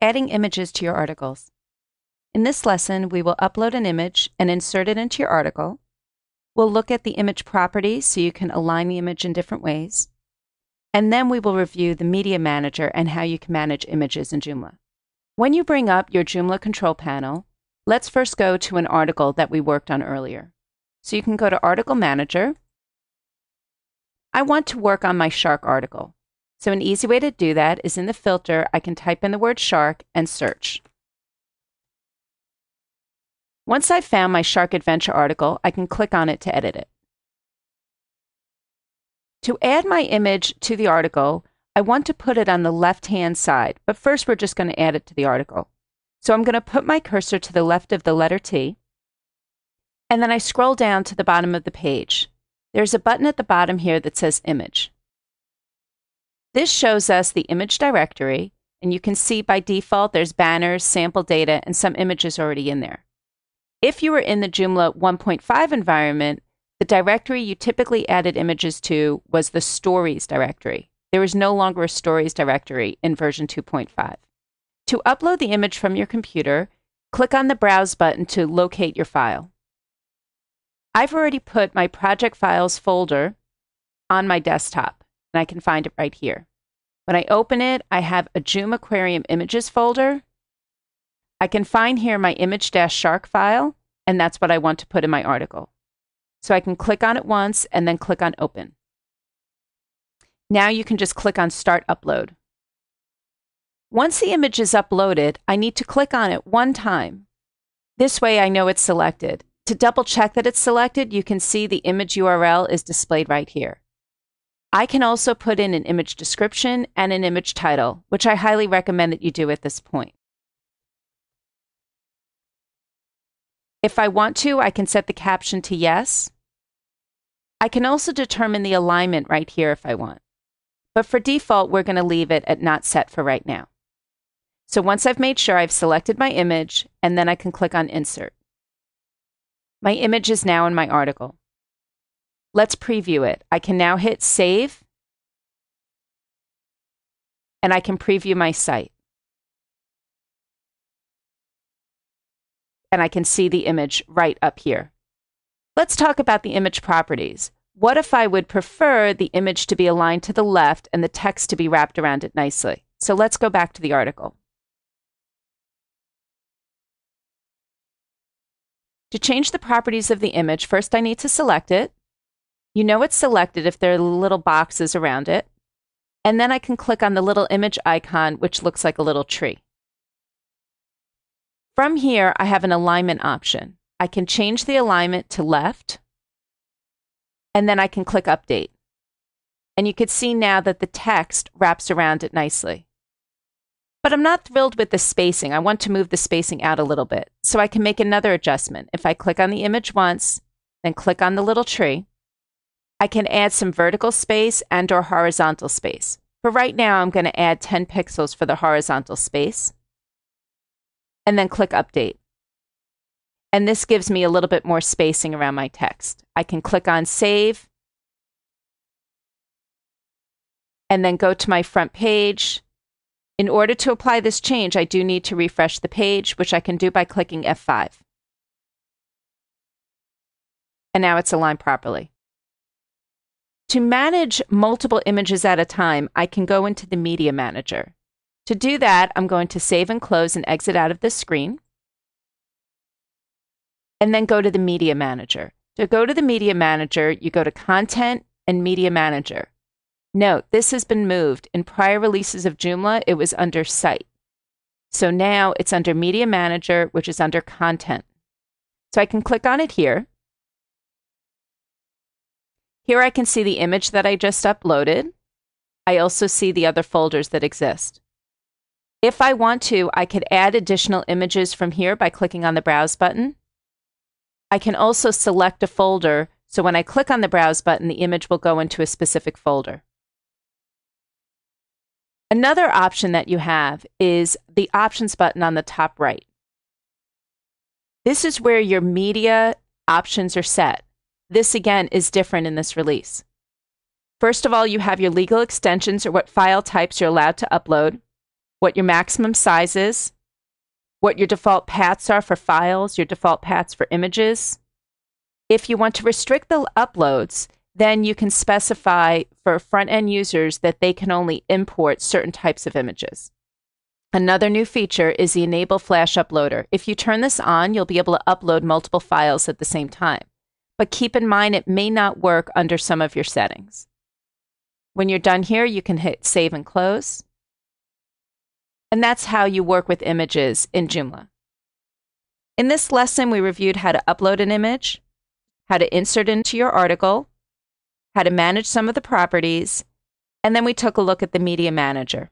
Adding images to your articles. In this lesson, we will upload an image and insert it into your article. We'll look at the image properties so you can align the image in different ways. And then we will review the Media Manager and how you can manage images in Joomla. When you bring up your Joomla control panel, let's first go to an article that we worked on earlier. So you can go to Article Manager. I want to work on my shark article. So an easy way to do that is in the filter, I can type in the word shark and search. Once I've found my Shark Adventure article, I can click on it to edit it. To add my image to the article, I want to put it on the left-hand side, but first we're just going to add it to the article. So I'm going to put my cursor to the left of the letter T, and then I scroll down to the bottom of the page. There's a button at the bottom here that says Image. This shows us the image directory, and you can see by default there's banners, sample data, and some images already in there. If you were in the Joomla 1.5 environment, the directory you typically added images to was the Stories directory. There is no longer a Stories directory in version 2.5. To upload the image from your computer, click on the Browse button to locate your file. I've already put my Project Files folder on my desktop, and I can find it right here. When I open it, I have a Joom Aquarium Images folder. I can find here my image-shark file, and that's what I want to put in my article. So I can click on it once and then click on Open. Now you can just click on Start Upload. Once the image is uploaded, I need to click on it one time. This way I know it's selected. To double check that it's selected, you can see the image URL is displayed right here. I can also put in an image description and an image title, which I highly recommend that you do at this point. If I want to, I can set the caption to yes. I can also determine the alignment right here if I want. But for default, we're going to leave it at not set for right now. So once I've made sure I've selected my image, and then I can click on Insert. My image is now in my article. Let's preview it. I can now hit Save, and I can preview my site. And I can see the image right up here. Let's talk about the image properties. What if I would prefer the image to be aligned to the left and the text to be wrapped around it nicely? So let's go back to the article. To change the properties of the image, first I need to select it. You know it's selected if there are little boxes around it. And then I can click on the little image icon, which looks like a little tree. From here, I have an alignment option. I can change the alignment to left, and then I can click Update. And you can see now that the text wraps around it nicely. But I'm not thrilled with the spacing. I want to move the spacing out a little bit. So I can make another adjustment. If I click on the image once, then click on the little tree, I can add some vertical space and/or horizontal space. For right now, I'm going to add 10 pixels for the horizontal space, and then click Update. And this gives me a little bit more spacing around my text. I can click on Save, and then go to my front page. In order to apply this change, I do need to refresh the page, which I can do by clicking F5. And now it's aligned properly. To manage multiple images at a time, I can go into the Media Manager. To do that, I'm going to save and close and exit out of this screen, and then go to the Media Manager. To go to the Media Manager, you go to Content and Media Manager. Note, this has been moved. In prior releases of Joomla, it was under Site. So now it's under Media Manager, which is under Content. So I can click on it here. Here I can see the image that I just uploaded. I also see the other folders that exist. If I want to, I could add additional images from here by clicking on the Browse button. I can also select a folder, so when I click on the Browse button, the image will go into a specific folder. Another option that you have is the Options button on the top right. This is where your media options are set. This, again, is different in this release. First of all, you have your legal extensions, or what file types you're allowed to upload. what your maximum size is, what your default paths are for files, your default paths for images. If you want to restrict the uploads, then you can specify for front-end users that they can only import certain types of images. Another new feature is the Enable Flash Uploader. If you turn this on, you'll be able to upload multiple files at the same time. But keep in mind it may not work under some of your settings. When you're done here, you can hit Save and Close. And that's how you work with images in Joomla. In this lesson, we reviewed how to upload an image, how to insert into your article, how to manage some of the properties, and then we took a look at the Media Manager.